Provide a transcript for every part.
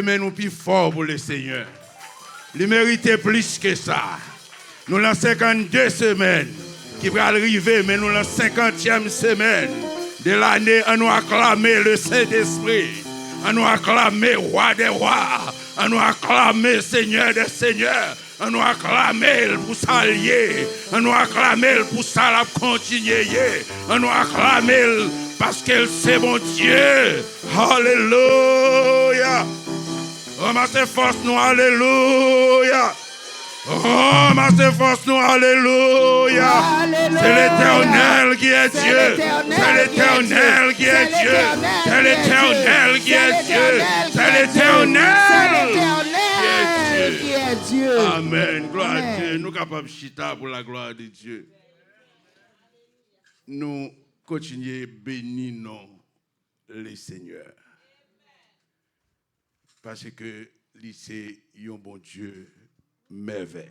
Mais nous plus fort pour le Seigneur. Il méritait plus que ça. Nous l'avons 52 semaines qui va arriver, mais nous l'avons 50e semaine de l'année. On nous acclamer le Saint-Esprit. On nous acclamer Roi des Rois. On nous acclamer Seigneur des Seigneurs. On nous acclamer pour s'allier. On nous acclamer pour ça la continuer. On nous acclamer parce qu'elle c'est mon Dieu. Alléluia. Ramassez force nous, alléluia. Ramassez force nous, alléluia. C'est l'Éternel qui est Dieu. C'est l'Éternel qui est Dieu. C'est l'Éternel qui est Dieu. C'est l'Éternel qui est Dieu. Amen. Gloire à Dieu. Nous sommes capables de chita pour la gloire de Dieu. Nous continuons bénir le Seigneur. Parce que c'est un bon Dieu merveille.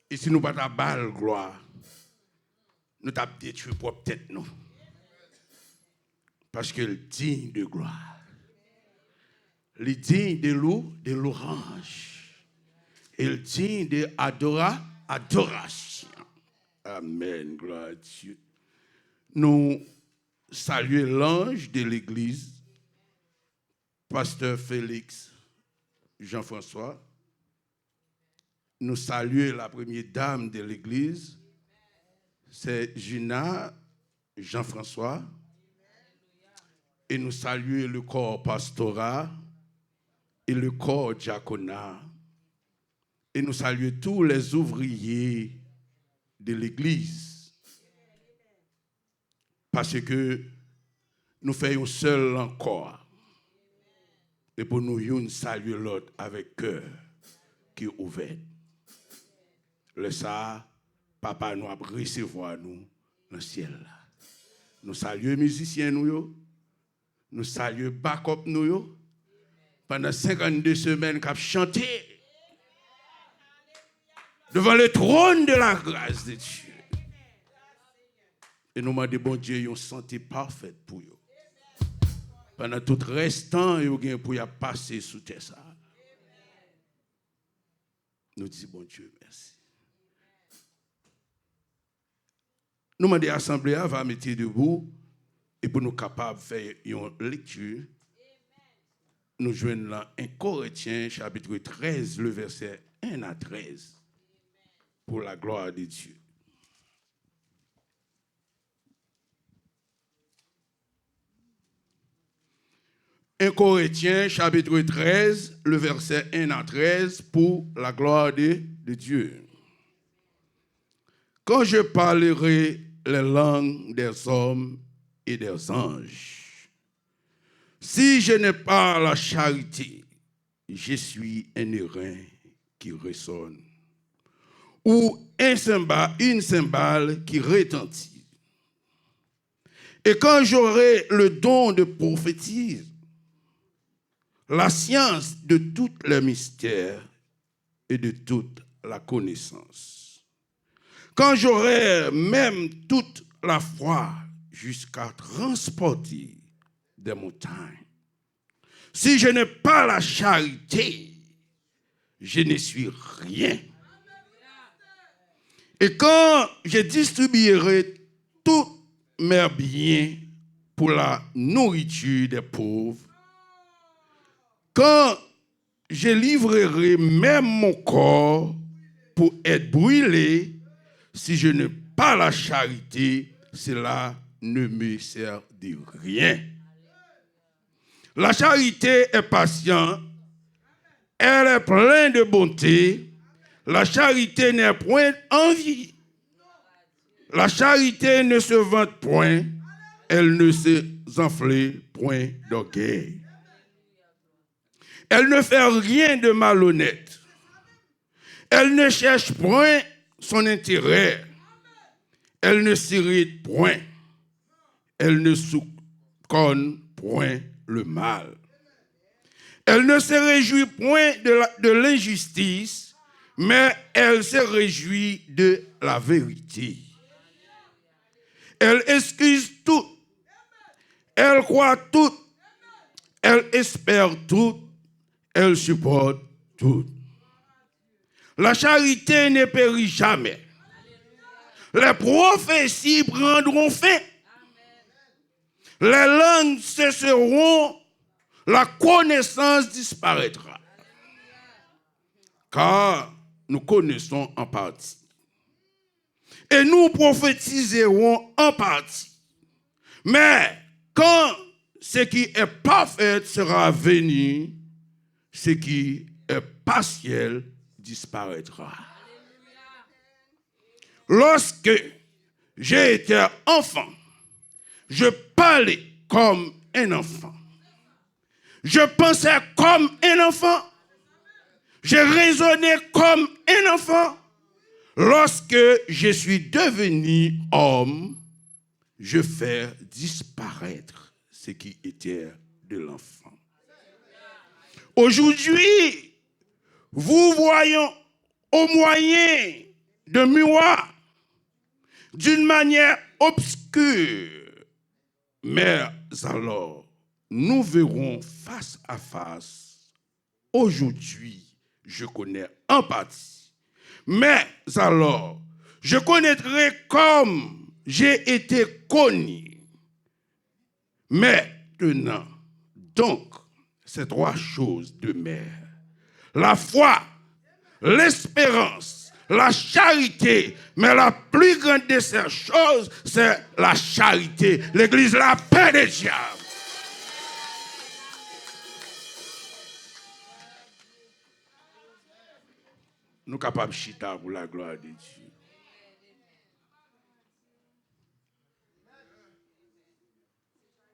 Et si nous ne pas balle gloire, nous t'avons détruit pour tête nous. Parce qu'il digne de gloire. Il digne de l'orange. Il digne de adoration. Amen, gloire à Dieu. Nous saluons l'ange de l'église. Pasteur Félix Jean-François, nous saluons la première dame de l'église, c'est Gina Jean-François, et nous saluons le corps pastoral et le corps diaconat, et nous saluons tous les ouvriers de l'église, parce que nous faisons seul encore. Et pour nous, saluer l'autre avec cœur qui est ouvert. Le ça, papa nous a recevoir nous dans le ciel. Nous saluons les musiciens, nous saluons backup nous. Pendant 52 semaines, nous avons chanté devant le trône de la grâce de Dieu. Et nous demandons, bon Dieu, une santé parfaite pour eux. Pendant tout restant, il y a pour passer sous terre ça. Nous disons, bon Dieu, merci. Nous demandons à l'Assemblée va mettre debout et pour nous capables de faire une lecture. Nous joignons là 1 Corinthiens, chapitre 13, le verset 1 à 13, pour la gloire de Dieu. 1 Corinthiens, chapitre 13, le verset 1 à 13, pour la gloire de Dieu. Quand je parlerai les langues des hommes et des anges, si je n'ai pas la charité, je suis un airain qui résonne, ou une cymbale qui retentit. Et quand j'aurai le don de prophétie, la science de tous les mystères et de toute la connaissance. Quand j'aurai même toute la foi jusqu'à transporter des montagnes. Si je n'ai pas la charité, je ne suis rien. Et quand je distribuerai tous mes biens pour la nourriture des pauvres, quand je livrerai même mon corps pour être brûlé, si je n'ai pas la charité, cela ne me sert de rien. La charité est patiente, elle est pleine de bonté. La charité n'est point envie. La charité ne se vante point, elle ne s'enfle point d'orgueil. Elle ne fait rien de malhonnête. Elle ne cherche point son intérêt. Elle ne s'irrite point. Elle ne soupçonne point le mal. Elle ne se réjouit point de l'injustice, mais elle se réjouit de la vérité. Elle excuse tout. Elle croit tout. espère tout, elle supporte tout. La charité ne périt jamais. Les prophéties prendront fin. Les langues cesseront, la connaissance disparaîtra. Car nous connaissons en partie. Et nous prophétiserons en partie. Mais quand ce qui est parfait sera venu, ce qui est partiel disparaîtra. Lorsque j'ai été enfant, je parlais comme un enfant. Je pensais comme un enfant. Je raisonnais comme un enfant. Lorsque je suis devenu homme, je fais disparaître ce qui était de l'enfant. Aujourd'hui, vous voyons au moyen de miroir, d'une manière obscure, mais alors, nous verrons face à face. Aujourd'hui, je connais en partie. Mais alors, je connaîtrai comme j'ai été connu. Maintenant, donc, ces trois choses demeurent. La foi, l'espérance, la charité. Mais la plus grande de ces choses, c'est la charité. L'Église, la paix des diables. Nous sommes capables de chita pour la gloire de Dieu.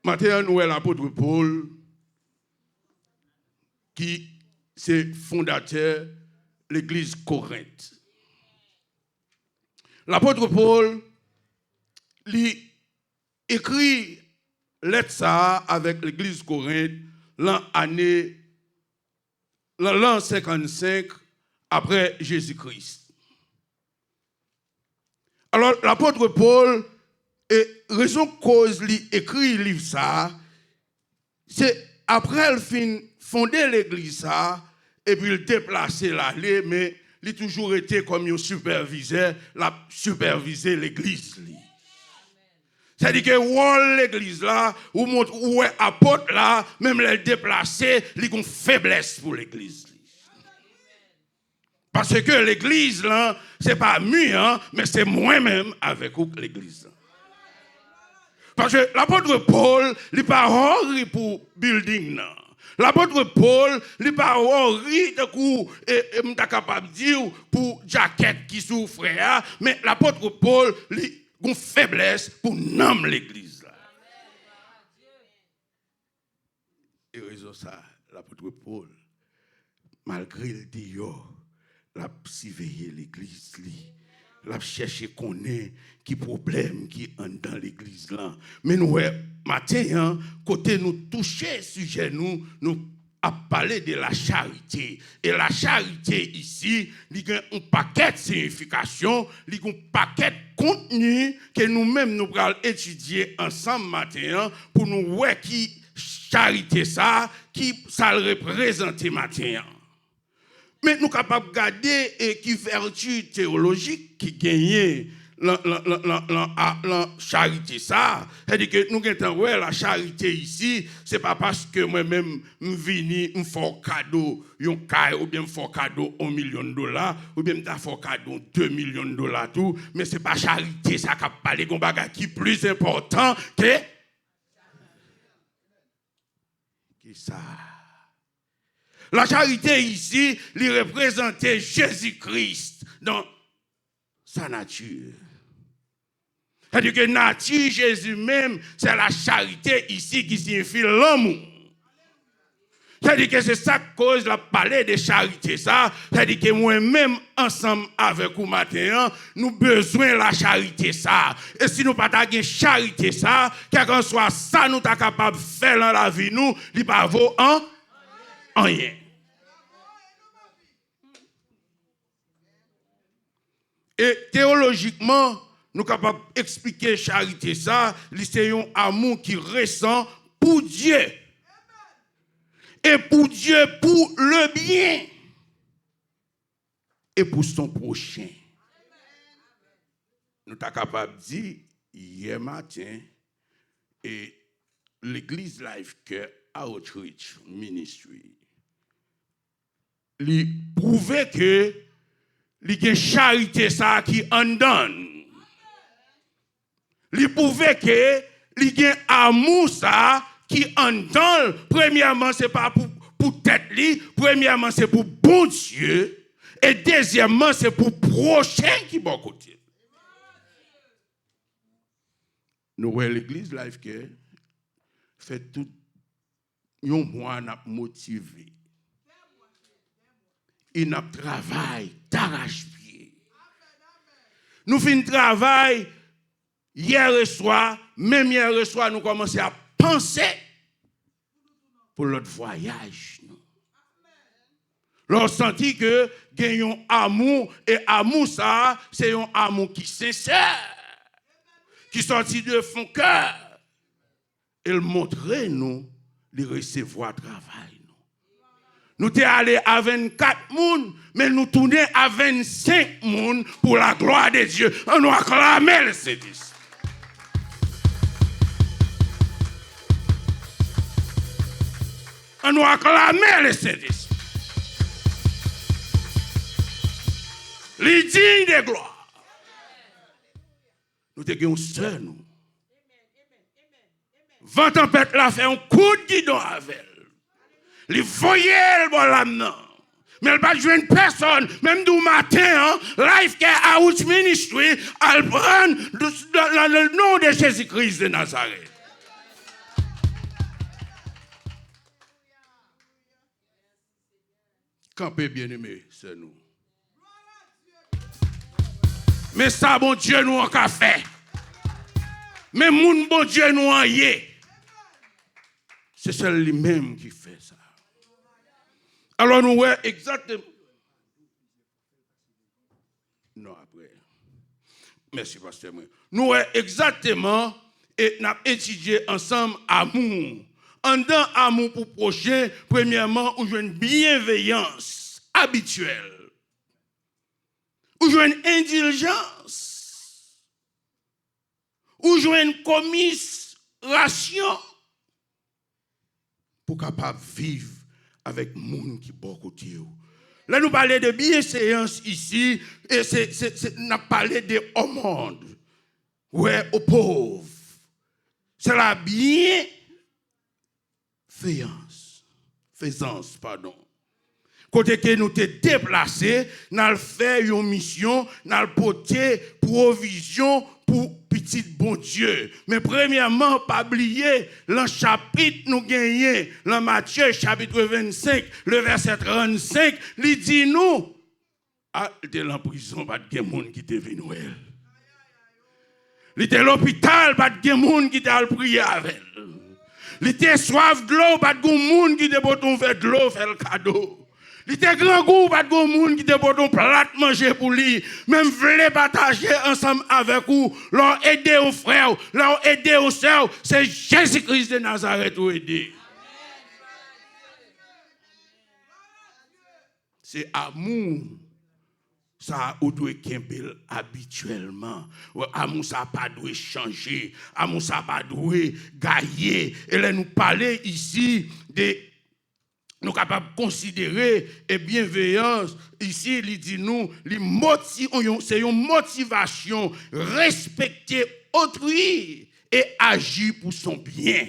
Maintenant, nous avons l'apôtre Paul, qui est fondateur de l'église Corinthe. L'apôtre Paul, lui, écrit lettre ça avec l'église Corinthe l'an 55 après Jésus-Christ. Alors, l'apôtre Paul, et raison cause lui écrit livre ça, c'est après il fondé l'église ça, et puis il déplacé l'allée, mais il a toujours été comme un superviseur, la superviser l'église. C'est-à-dire que l'église là, ou apôtre là, même les déplacés, il a une faiblesse pour l'église. Parce que l'église là, c'est pas moi, mais c'est moi-même avec l'église. Parce que l'apôtre Paul, il n'est pas horrible pour building. L'apôtre Paul, il n'est pas horrible de coup, et je capable de dire pour jaquette qui souffre, mais l'apôtre Paul, il a une faiblesse pour nommer l'église. Et raison ça, l'apôtre Paul, malgré le Dieu, il a surveillé l'église. La chercher connaît qui problème qui est dans l'église là. Mais nous matin côté nous toucher sujet nous a parlé de la charité et la charité ici il y a un paquet de signification, il y a un paquet de contenu que nous-mêmes nous allons étudier ensemble matin pour nous voir qui charité ça qui ça représente matin. Mais nous sommes capables de regarder qui vertu théologique qui gagne la charité ça. C'est-à-dire que nous avons la charité ici, ce n'est pas parce que moi-même je viens me faire cadeau, ou bien me faire cadeau $1 million, ou bien me faire cadeau $2 millions, tout, mais ce n'est pas charité ça qui parle de bagage qui est plus important que ça. La charité ici, il représentait Jésus-Christ dans sa nature. C'est-à-dire que nature Jésus même, c'est la charité ici qui signifie l'amour. C'est-à-dire que c'est ça que cause la parler de charité ça. C'est-à-dire que moi-même, ensemble avec vous matin, nous avons besoin de la charité ça. Et si nous n'avons pas de charité ça, quel que soit ça, nous sommes capables de faire dans la vie, nous, il ne va pas en rien. Et théologiquement, nous sommes capables d'expliquer charité ça, c'est un amour qui ressent pour Dieu. et pour Dieu, pour le bien et pour son prochain. Nous sommes capables de dire, hier matin, et l'église Life Care Outreach Ministry, il prouve que il y a une charité ça qui en donne. Il prouve que il y a un amour ça qui en donne. Premièrement, ce n'est pas pour tête li, premièrement, c'est pour bon Dieu. Et deuxièmement, c'est pour prochain qui bon côté. Nous voyons l'église Life Care fait tout un mois n'a motivé. Il n'a travail d'arrache-pied. Nous finissons travail hier soir, même hier soir, nous commençons à penser pour notre voyage. Nous senti que gagnons amour et amour ça, c'est un amour qui sincère, qui sortit de fond cœur. Il montrait nous de recevoir travail. Nous sommes allés à 24 personnes, mais nous tournons à 25 personnes pour la gloire de Dieu. On nous acclame le Saint-Esprit. On nous acclame le Saint-Esprit. Les dignes de gloire. Nous avons seul, nous. 20 tempêtes là fait un coup de guidon avec elle. Les voyelles, bon là-dedans. Mais elle va jouer une personne, même du matin, Life Care Outreach Ministry, elle prend le nom de Jésus-Christ de Nazareth. Campez bien aimé, c'est nous. Mais ça, bon Dieu, nous en a fait. Mais mon bon Dieu, nous en y est. C'est celui lui-même qui fait ça. Alors nous voyons exactement. Non, après. Merci, pasteur. Nous voyons exactement et nous avons étudié ensemble amour. En dedans, amour pour prochain, premièrement, où je une bienveillance habituelle. Où je une indulgence. Où je une commisération. Pour capable vivre avec monde qui bon côté. Là nous parlons de bienséance ici et nous parlons de au monde. Ouais, aux pauvres. C'est la faisance, pardon. Côté que nous te déplacés, nous avons fait une mission, nous avons porté provision pour petit bon Dieu. Mais premièrement, pas oublier, le chapitre nous gagnons, dans Matthieu chapitre 25, le verset 35, il dit nous, il était en prison, pas de monde qui était venu. Il était à l'hôpital, pas de monde qui était prier avec. Il était soif de l'eau, pas de monde qui était pour faire de l'eau, faire le cadeau. Il était grand goût, pas de monde qui était pour ton plat manger pour lui. Même voulait partager ensemble avec vous, leur aider aux frères, leur aider aux sœurs. C'est Jésus-Christ de Nazareth qui aider. C'est amour. Ça, on doit kembel habituellement. Amour, ça pas doit changer. Amour, ça pas doit gagner. Et là, nous parler ici de nous sommes capables de considérer et bienveillance. Ici, il dit nous, c'est une motivation, respecter autrui et agir pour son bien.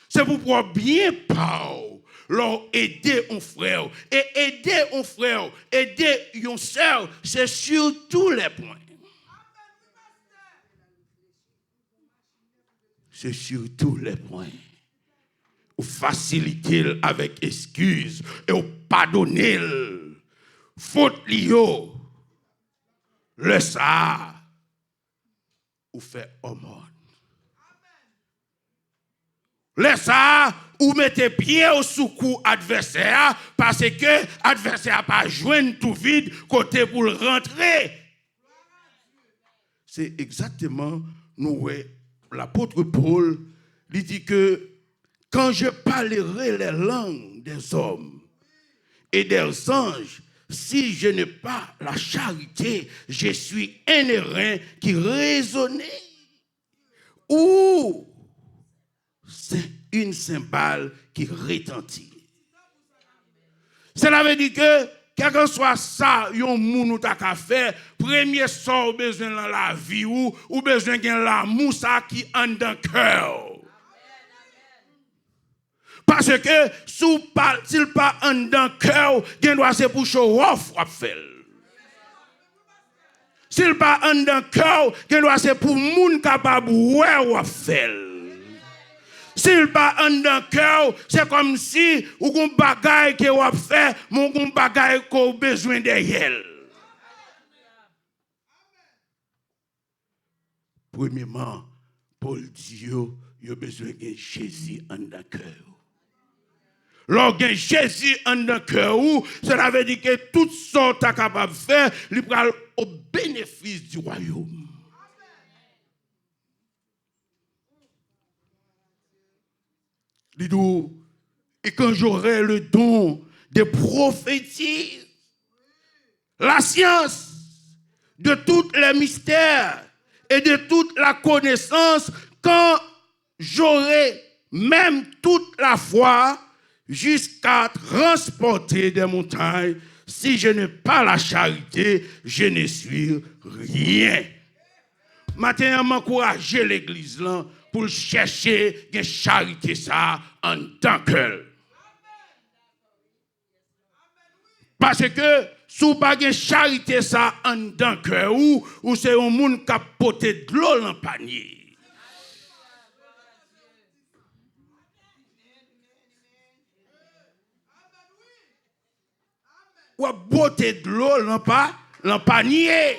C'est pour pouvoir bien parler, leur aider un frère. Et aider un frère, aider une sœur, c'est sur tous les points. C'est sur tous les points. Ou faciliter avec excuse et ou pardonner faute lio le ça ou fait aumône le ça ou mettez pied au sous-cou adversaire parce que adversaire pas joindre tout vide côté pour le rentrer. C'est exactement nous l'apôtre Paul lui dit que quand je parlerai les langues des hommes et des anges, si je n'ai pas la charité, je suis un airain qui résonne ou c'est une cymbale qui retentit. Cela veut dire que, quel que soit ça, yon moun ou ta ka faire, premier sort besoin dans la vie ou besoin de l'amour ça qui en dans cœur. Parce que s'il pas en dans cœur, gen doit c'est pour show off ou faire. S'il pas en dans cœur, gen doit c'est pour moun capable ouais ou faire. S'il pas en dans cœur, c'est comme si ou gon bagaille que ou fait, mon gon bagaille qu'on besoin derrière. Premièrement, Paul dit yo besoin de Jésus en dans cœur. Lorsque Jésus en dans cœur, cela veut dire que tout ce que tu es capable de faire, il prend au bénéfice du royaume. Et quand j'aurai le don de prophétiser, la science de tous les mystères et de toute la connaissance, quand j'aurai même toute la foi jusqu'à transporter des montagnes, si je n'ai pas la charité, je ne suis rien. Maintenant, je m'encourage l'église là pour chercher la charité ça en tant que. Parce que si vous n'avez pas de charité ça en tant que ou c'est un monde qui a porté de l'eau dans le panier. Ou a porté de l'eau dans le panier.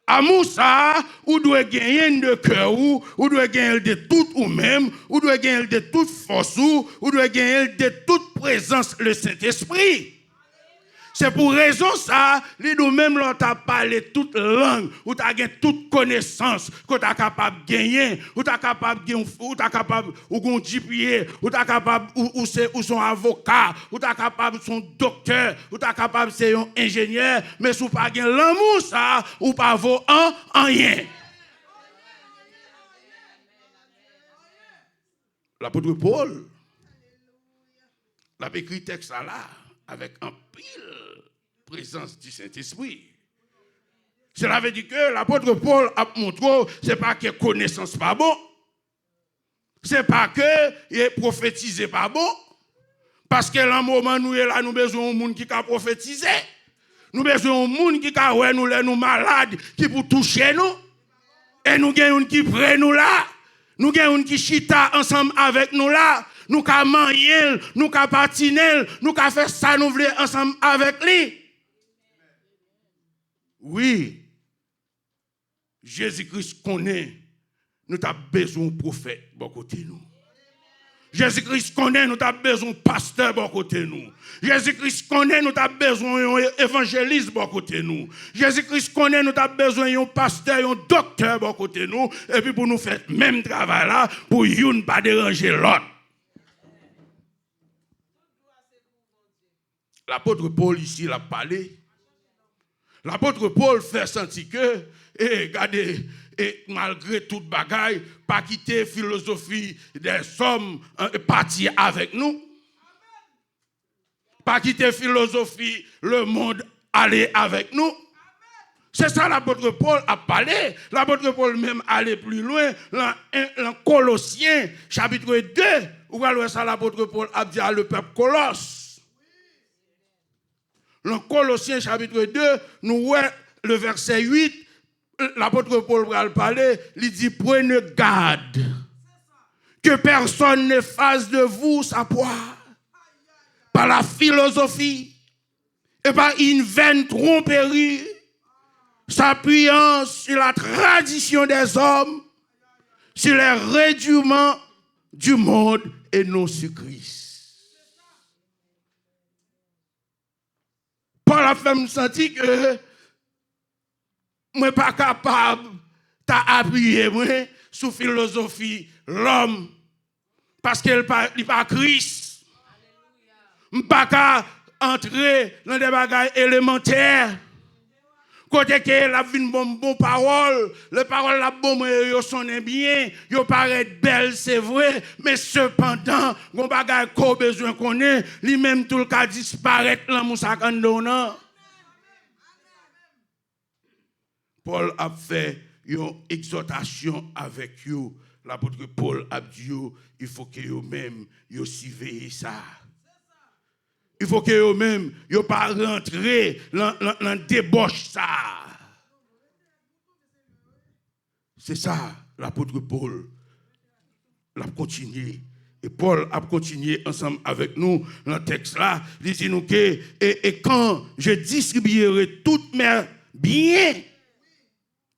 Amour ça, ou doit gagner de cœur, ou doit gagner de tout ou même, ou doit gagner de toute force, ou doit gagner de toute présence le Saint-Esprit. C'est pour raison ça, nous-mêmes, l'on t'a parlé toute langue, ou t'as gagné toute connaissance, que t'as capable de gagner, ou t'as capable de ou t'as capable ou gondipier, ou t'as capable ou son avocat, ou t'as capable son docteur, ou t'as capable c'est un ingénieur, mais si vous pas gagné l'amour ça, ou pas vaut en rien. L'apôtre Paul, l'a écrit texte là avec un pile présence du Saint-Esprit. Cela veut dire que l'apôtre Paul a montré, c'est pas que connaissance pas bon, c'est pas que prophétiser pas bon, parce que dans le moment où nous sommes là, nous avons besoin de monde qui a prophétisé, nous avons besoin de monde qui a ouais nous malades, qui pour toucher nous, et nous avons qui près nous là, nous avons qui chita ensemble avec nous là, nous avons manger, nous avons patiner, nous avons faire ça nous voulons ensemble avec lui. Oui, Jésus-Christ connaît, nous avons besoin de prophète bon côté nous. Jésus-Christ connaît, nous avons besoin de pasteur bon côté nous. Jésus-Christ connaît, nous avons besoin d'évangéliste bon côté nous. Jésus-Christ connaît, nous avons besoin d'un pasteur, un docteur bon côté nous. Et puis pour nous faire le même travail là, pour ne pas déranger l'autre. L'apôtre Paul ici l'a parlé. L'apôtre Paul fait sentir que, regardez, malgré toute bagaille, pas quitter philosophie des hommes, partir avec nous. Pas quitter philosophie, le monde, aller avec nous. C'est ça l'apôtre Paul a parlé. L'apôtre Paul même allait plus loin. Dans Colossiens, chapitre 2, où ça l'apôtre Paul a dit à le peuple Colosse. Dans Colossiens chapitre 2, nous voyons le verset 8, l'apôtre Paul va parler, il dit prenez garde que personne ne fasse de vous sa proie par la philosophie et par une vaine tromperie, s'appuyant sur la tradition des hommes, sur les rudiments du monde et non sur Christ. Paul a fait me sentir que je ne suis pas capable d'appuyer sous philosophie l'homme. Parce qu'il n'est pas Christ. Je ne peux pas entrer dans des bagages élémentaires. Côté que la vie bonne parole, les paroles la bonne yo sonne bien, yo paraît belle, c'est vrai, mais cependant, gon bagay ko besoin connaît, lui même tout le cas disparaître dans moussa kandona. Paul a fait une exhortation avec vous. L'apôtre Paul a dit il faut que vous même vous surveillez ça. Il faut que vous-même, vous ne pas rentrer dans la débauche ça. C'est ça, l'apôtre Paul l'a continué. Et Paul a continué ensemble avec nous dans le texte là. Il dit nous que, et quand je distribuerai toutes mes biens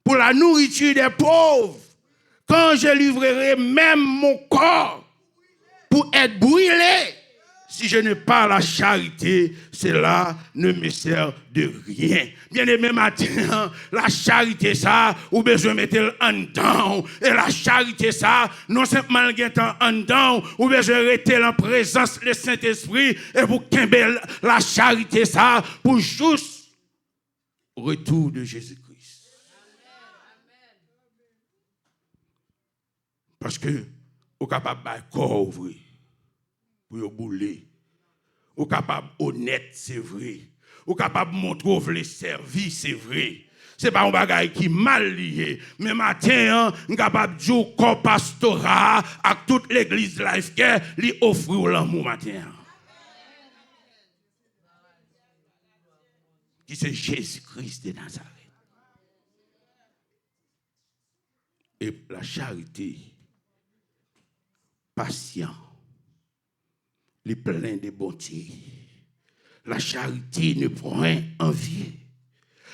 pour la nourriture des pauvres, quand je livrerai même mon corps pour être brûlé, si je n'ai pas la charité, cela ne me sert de rien. Bien aimé matin, la charité ça, ou besoin de mettre en dedans. Et la charité ça, non seulement en dedans, ou besoin de rester en présence du Saint-Esprit, et pour qu'embelle la charité ça, pour juste retour de Jésus-Christ. Parce que, vous êtes capable de corps ouvrir. Pour bouler. Ou capable honnête, c'est vrai. Ou capable montrer les services, c'est vrai. C'est pas un bagage qui mal lié. Mais matin, on capable de dire corps pastoral à toute l'église life care, lui offrir l'amour matin. Qui c'est Jésus-Christ de Nazareth. Et la charité, patient, les pleins de bonté. La charité ne point envie.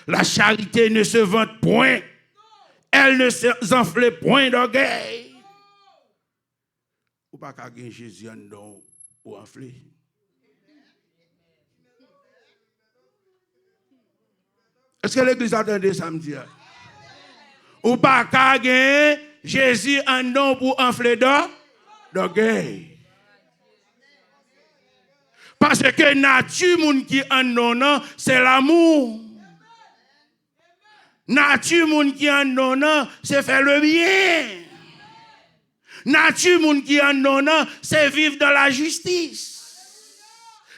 La charité ne se vante point. Elle ne s'enfle point d'orgueil. Ou pas qu'à gagner Jésus en don ou enflé. Est-ce que l'église attendait samedi? Ou pas qu'à gagner Jésus en don pour enfler d'orgueil. Parce que nature moun qui en non, c'est l'amour. Nature moun qui en non, c'est faire le bien. Nature moun qui en non, c'est vivre dans la justice.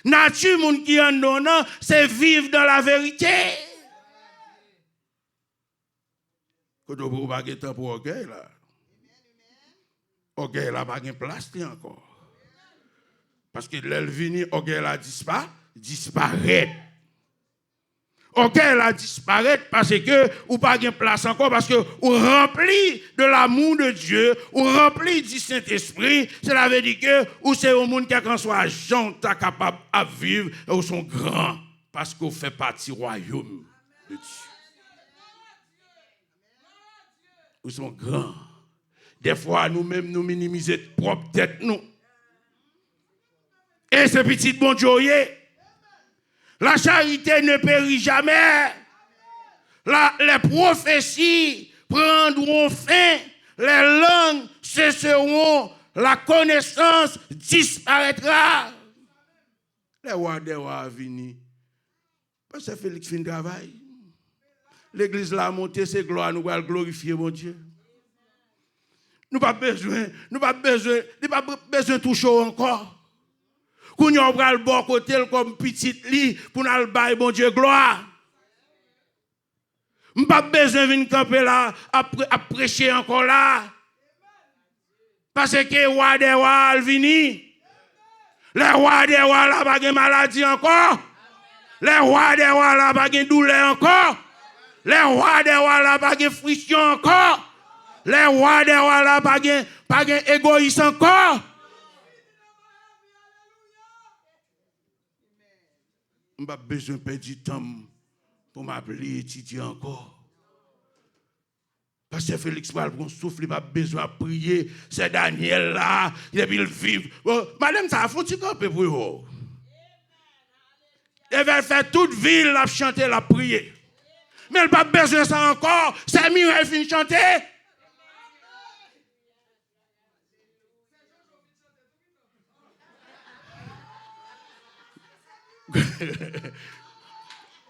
Nature moun qui en non, c'est vivre dans la vérité. Quand on ne pas temps pour orgueil là. Orgueil là pas de place encore. Parce que l'elvini, orgueil a disparaît. Orgueil a disparaît parce que ou pas de place encore, parce que ou rempli de l'amour de Dieu, ou rempli du Saint-Esprit, cela veut dire que ou c'est au monde qui a soit gens capable à vivre, ou sont grands, parce qu'on fait partie du royaume de Dieu. Ou sont grands. Des fois, nous-mêmes, nous minimisons propre tête, nous. Et ce petit bon Dieu, la charité ne périt jamais. Les prophéties prendront fin. Les langues cesseront. La connaissance disparaîtra. Les rois des rois venus. Parce que Félix fin de travail. L'église l'a monté, c'est gloire, nous allons glorifier mon Dieu. Nous n'avons pas besoin de toucher encore. Qu'on y a le bon côté comme petite lit pour nous bailler bon Dieu gloire. Nous pas besoin de venir camper là à prêcher encore là. Parce que roi des rois vini. Les rois des rois là pas de maladie encore. Les rois des rois là pas de douleur encore. Les rois des rois là pas de friction encore. Les rois des rois là pas de égoïsme encore. Je n'ai pas besoin de perdre du temps pour m'appeler étudier encore. Parce que Félix Paul, pour souffle, il n'a pas besoin de prier. C'est Daniel là, il veut vivre. Bon, madame, ça a foutu camper pour vous. Il va faire toute ville, la chanter, la prier. Mais il n'a pas besoin de ça encore. C'est mieux, il finit de chanter.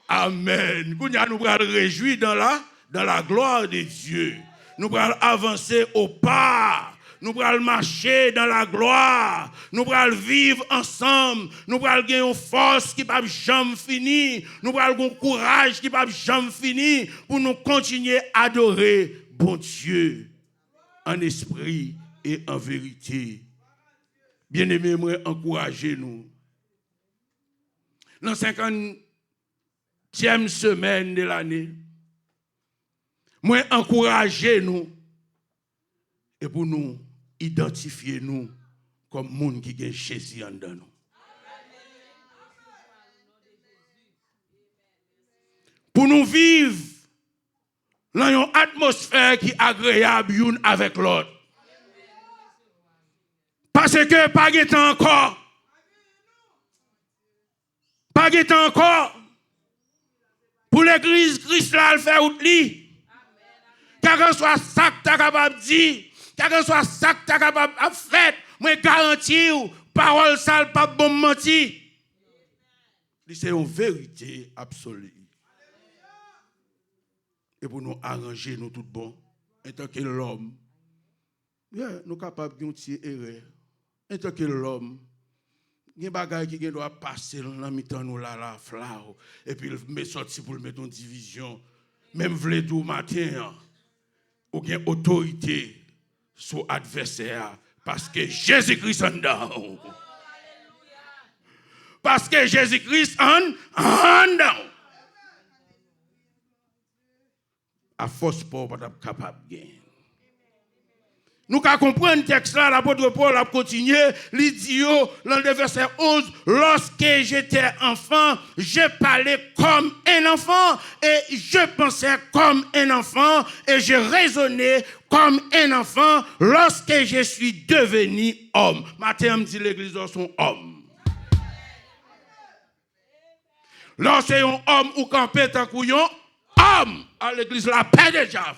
Amen. Nous allons nous réjouir dans la gloire de Dieu. Nous allons avancer au pas. Nous allons marcher dans la gloire. Nous allons vivre ensemble. Nous allons gagner une force qui ne va jamais finir. Nous allons avoir un courage qui ne va jamais finir pour nous continuer à adorer bon Dieu en esprit et en vérité. Bien-aimés, moi, encouragez-nous. Dans la 50e semaine de l'année, moi, encouragez-nous et pour nous identifier nous comme monde qui a Jésus en nous. Pour nous vivre dans une atmosphère qui est agréable l'une avec l'autre. Parce que pas de temps encore. Pas de temps encore. Pour l'église, Christ là, le fait outli. Quel que soit ça que tu es capable de dire, quel que soit ça que tu es capable de faire, moi garantis, parole sale, pas bon mentir. C'est une vérité absolue. Et pour nous arranger, nous tout bon, en tant que l'homme, nous sommes capables de faire une erreur. En tant que l'homme, il y a des bagages qui doivent passer dans le temps nous là, flau, et puis me sortir pour le mettre en division. Même vle tout matin, ou bien autorité sur l'adversaire, parce que Jésus-Christ en dedans. Parce que Jésus-Christ en dedans. À force pour pas être capable de gagner. Nous comprenons le texte là, l'apôtre Paul a continué, il dit dans le verset 11, lorsque j'étais enfant, je parlais comme un enfant et je pensais comme un enfant et je raisonnais comme un enfant lorsque je suis devenu homme. Matin, me dit l'église sont hommes. Lorsque un homme ou campé tant couillon, homme à l'église la paix déjà.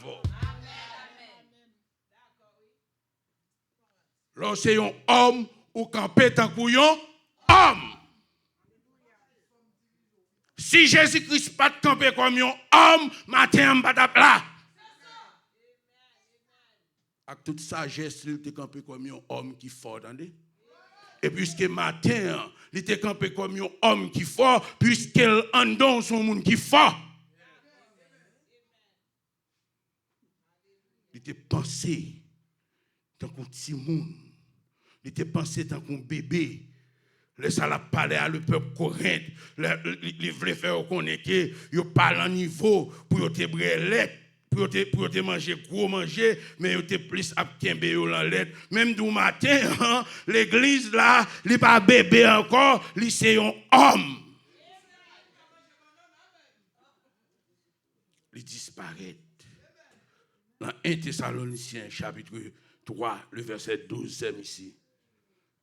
Lorsque un homme ou campé tant couillon, homme. Si Jésus-Christ pas campé comme un homme, matin pas là. Avec toute sagesse, il était campé comme un homme qui fort, attendez. Et puisque matin, il était campé comme un homme qui fort, puisqu'il en donne son monde qui fort. Il était pensé tant qu'on petit monde. Il était pensé tant qu'on bébé. Ça l'a parlé à le peuple Corinthe. Il voulait faire connaître que il parle en niveau pour te brûler, pour te manger gros manger, mais il te plus à kembe en lettre. Même du matin, hein, l'église là, il pas bébé encore, il c'est un homme. Il disparaît. Dans 1 Thessaloniciens chapitre 3, le verset 12, c'est ici.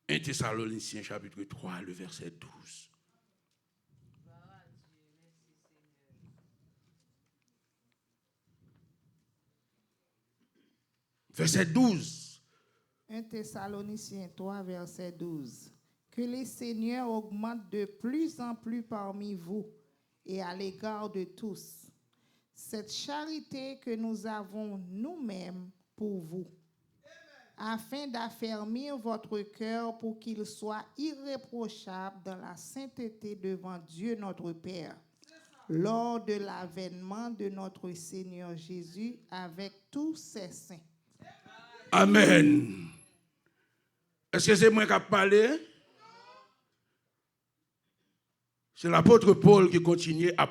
1 Thessaloniciens chapitre 3, le verset 12. Verset 12. 1 Thessaloniciens 3, verset 12. Que les seigneurs augmentent de plus en plus parmi vous et à l'égard de tous. Cette charité que nous avons nous-mêmes pour vous, afin d'affermir votre cœur pour qu'il soit irréprochable dans la sainteté devant Dieu notre Père, lors de l'avènement de notre Seigneur Jésus avec tous ses saints. Amen. Est-ce que c'est moi qui ai parlé? C'est l'apôtre Paul qui continue à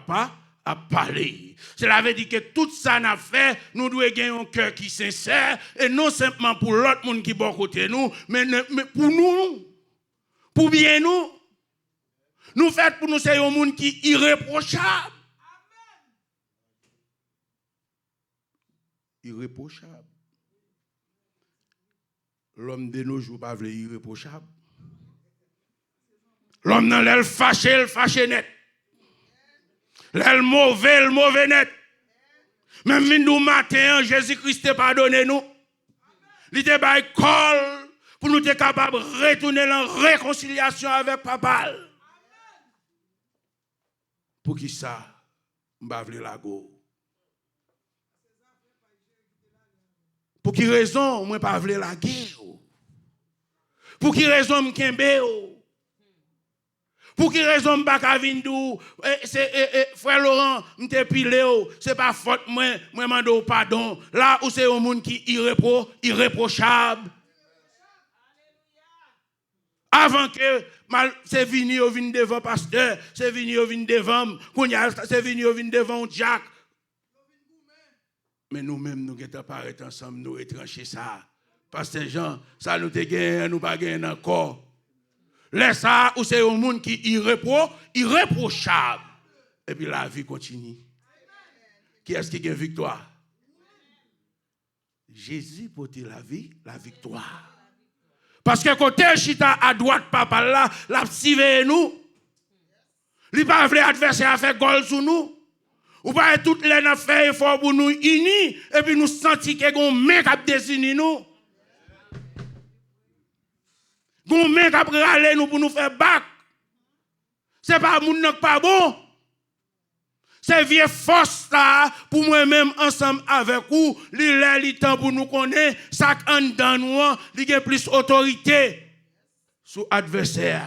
parler. Cela veut dire que tout ça n'a fait, nous devons gagner un cœur qui est sincère, et non simplement pour l'autre monde qui est bon côté nous, mais pour nous, pour bien nous. Nous faisons pour nous, c'est un monde qui est irréprochable. Irréprochable. L'homme de nos jours pas irréprochable. L'homme dans l'aile fâché, net. L'aile mauvais net. Même nous matin, Jésus-Christ t'a pardonné nous. Il t'a bail col pour nous être capables de retourner en réconciliation avec papa. Pour qui ça, m'bavle la go? Pour qui raison, moi pas vle la guerre? Pour qui raison m'kembe? Pour qui raison m'baka vindou? Frère Laurent, m'te pilé, c'est pas faute moi mando pardon. Là où c'est un monde qui irréprochable. Avant que c'est venu devant pasteur, c'est venu devant c'est venu devant Jack. Mais nous-mêmes, nous qui apparaître ensemble, nous retrancher ça. Pasteur Jean, ça nous te gagne, nous pas gagne encore. Laisse ça, où c'est un monde qui irréprochable. Et puis la vie continue. Qui est-ce qui gagne victoire? Jésus porte la vie, la victoire. Parce que côté chita à droite, papa là, la sive nous. Il pas vrai adversaire à faire gol sur nous. Ou pas toutes les n'a fait effort pour nous unis et puis nous sentir que gon main qui dessiner nous. Gon main qui râler nous pour nous faire bac. C'est pas moun nak pas bon. C'est vieux force là pour moi-même ensemble avec vous, li temps pour nous connaître ça en dans nous, li a plus autorité sur adversaire.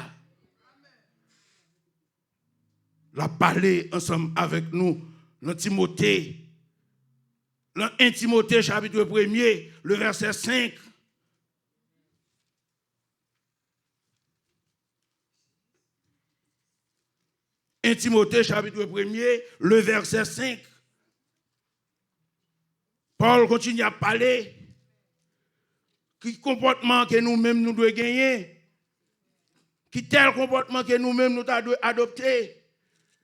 La parler ensemble avec nous dans Timothée. Dans 1 Timothée chapitre 1er, le verset 5. « 1 Timothée, chapitre 1er, le verset 5. Paul continue à parler. Quel comportement que nous-mêmes nous devons gagner? Quel tel comportement que nous-mêmes nous devons adopter?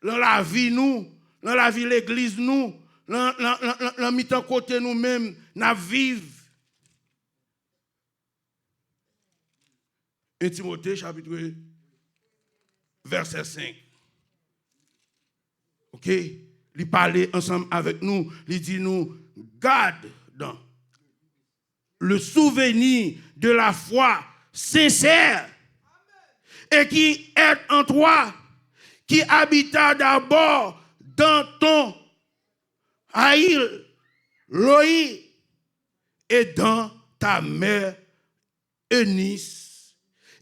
Dans la vie, nous, dans la vie de l'église, nous, dans la mi-temps côté nous-mêmes, nous vivons. 1 Timothée, chapitre 1, verset 5. Ok, il parlait ensemble avec nous, il dit nous, garde dans le souvenir de la foi sincère et qui est en toi, qui habita d'abord dans ton haïl, Loï, et dans ta mère Eunice,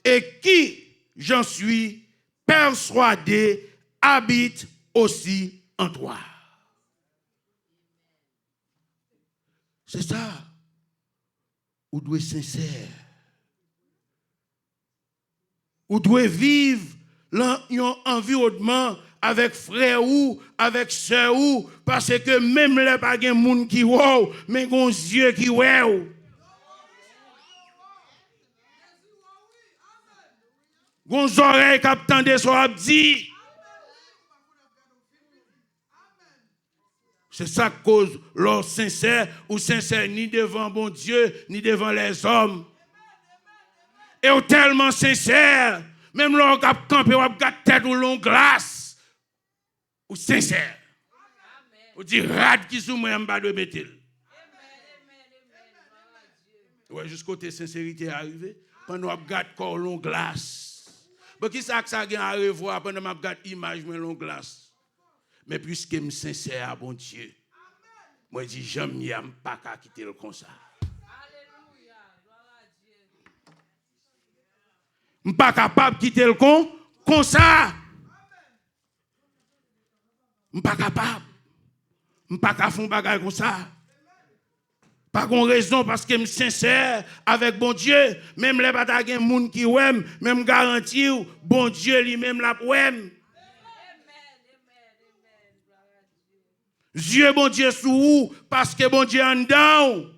et qui, j'en suis persuadé, habite aussi en toi. C'est ça. Vous devez être sincère. Vous devez vivre l'environnement avec frère ou avec sœur ou parce que même les pas de monde qui wow, mais gon yeux qui wow. Gon oreilles qui attendent so abdi. C'est ça cause l'or sincère ou sincère ni devant bon Dieu ni devant les hommes. Et ou tellement sincère, même l'or cap camper ou gat tête ou long glace ou sincère. Ou dit rad qui sou moi m'pa de mettre. Ouais, jusqu'au côté sincérité arrivé, pendant ou gat corps long glace. Bon qui ça que ça gagne à revoir pendant m'a gat image moi long glace. Mais puisque je suis sincère à bon Dieu, moi je dis, j'aime pas qu'à quitter le comme ça. Alléluia, gloire à Dieu. Je ne suis pas capable de quitter le comme ça. Je ne suis pas capable. Je ne suis pas capable de faire un bagage comme ça. Pas de raison parce que je suis sincère avec bon Dieu. Même les batailles, il y a des gens qui aiment, même garantie, bon Dieu lui-même la aime. Dieu bon Dieu sous vous parce que bon Dieu en dedans.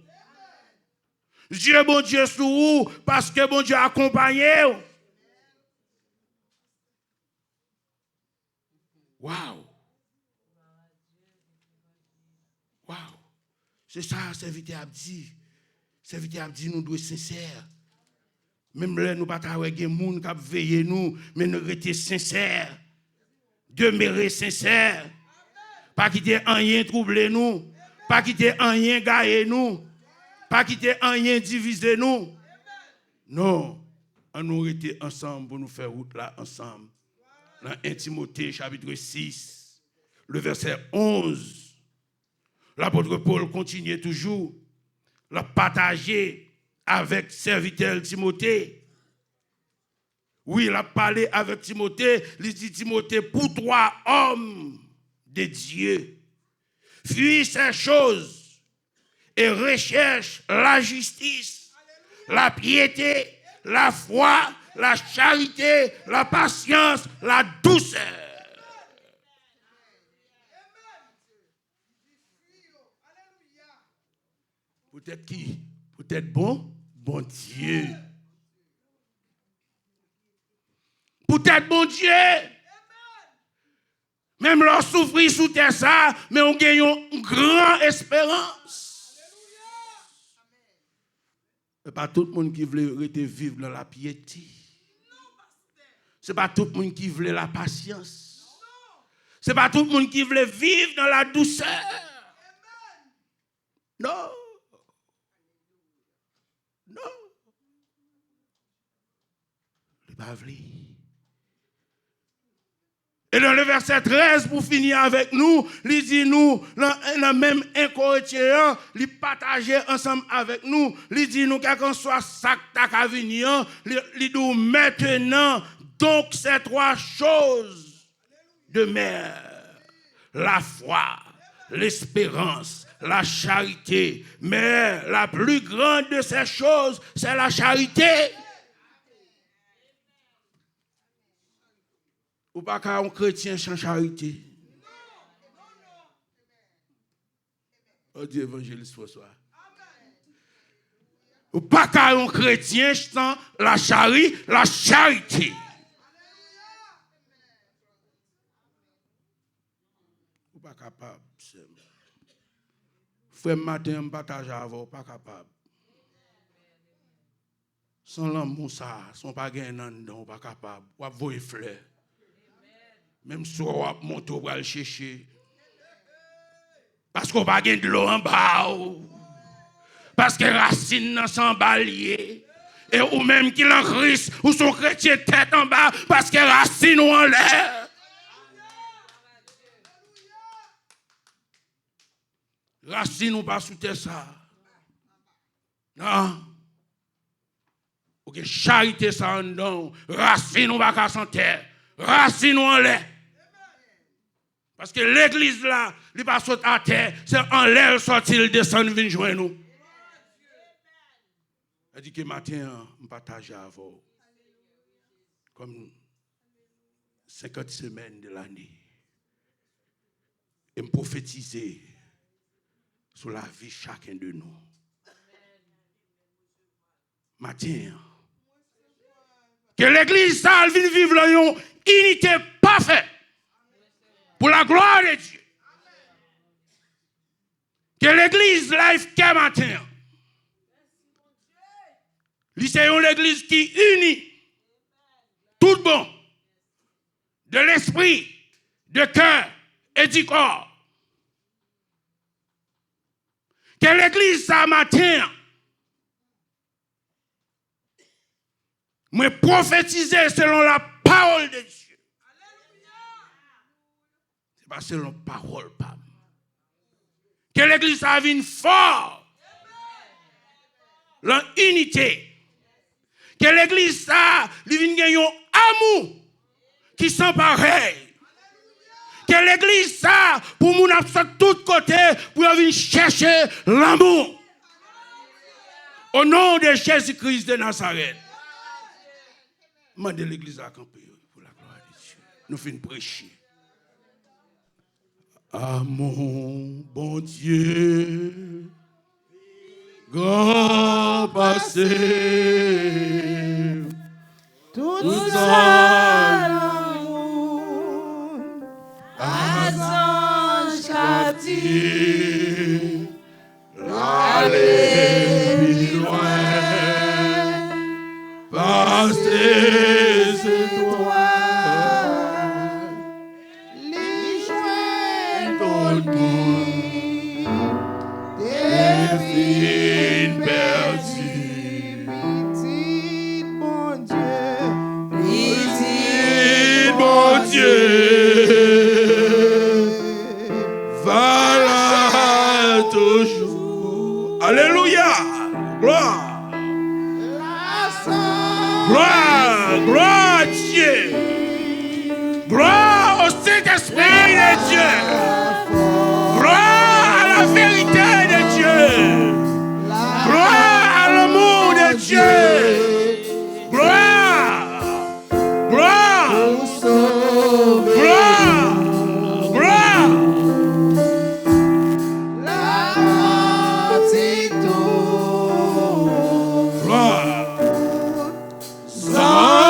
Dieu bon Dieu sous vous parce que bon Dieu accompagné. Wow. Wow. C'est ça, serviteur Abdi. Serviteur Abdi, nous devons être sincères. Même là, nous ne pouvons pas avoir des gens qui veillent nous, mais nous restons sincères. Demeurer sincères. Pas quitter rien troubler nous. Pas quitter rien gailler nous. Pas quitter rien diviser nous. Non. On nous rester ensemble pour nous faire route là ensemble. Dans 1 Timothée chapitre 6. le verset 11, l'apôtre Paul continue toujours à partager avec serviteur Timothée. Oui, il a parlé avec Timothée, il dit Timothée, pour toi, homme de Dieu, fuis ces choses et recherche la justice, la piété, la foi, la charité, la patience, la douceur. Peut-être qui? Peut-être bon Dieu. Peut-être bon Dieu. Même leur souffrir sous terre ça, mais on gagne une grande espérance. Ce n'est pas tout le monde qui veut vivre dans la piété. Ce n'est pas tout le monde qui veut la patience. Ce n'est pas tout le monde qui veut vivre dans la douceur. Non. Non. Le bavli. Et dans le verset 13, pour finir avec nous, il dit nous, dans même un Corinthiens, il partage ensemble avec nous, il dit nous, quel que soit ça qui a venir, il dit maintenant, donc ces trois choses demeurent, la foi, l'espérance, la charité. Mais la plus grande de ces choses, c'est la charité. Ou pas qu'un chrétien sans charité. On dit évangéliste François. Ou pas qu'un chrétien sans la charité. Ou pas capable. Frère matin, je partage avec vous, pas capable. Sans l'amour, ça, sans pas gagner dans pas capable. Ou pas voyer fleur. Même si on va monter, on va le chercher. Parce qu'on va gagner de l'eau en bas. Parce que racines sont balayées. Et ou même qu'il en Christ, ou son chrétien tête en bas, parce que racines sont en l'air. Racines ou pas sous terre ça. Non. Ok, charité ça en don. Racines ou pas qu'à son terre. Racines ou en l'air. Parce que l'église là, il pas sauter à terre, c'est en l'air sortir, il descend, il vient joindre nous. Elle dit que matin, je partage avec vous, comme 50 semaines de l'année, et me prophétiser sur la vie de chacun de nous. Matin, que l'église ça, elle vienne vivre dans une unité parfaite. Pour la gloire de Dieu. Que l'église life qu'est matin. C'est l'église qui unit tout bon de l'esprit, de cœur et du corps. Que l'église ça matin me prophétiser selon la parole de Dieu. Pas selon parole, pas. Que l'église a une force, l'unité. Que l'église a un amour qui sont pareils. Que l'église a, pour nous, de tous côtés, pour venir chercher l'amour. Au nom de Jésus-Christ de Nazareth. Mandez l'église à camper pour la gloire de Dieu. Nous finissons prêcher. Ah mon bon Dieu, grand passé, tout l'amour, à ange captif, aller plus loin, passer c'est toi. Gloire à la vérité de Dieu. Gloire à l'amour de Dieu. Gloire. Gloire. Gloire. Gloire. Gloire.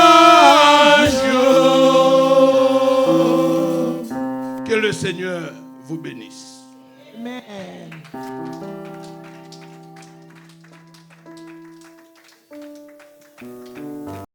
Que le Seigneur vous bénisse.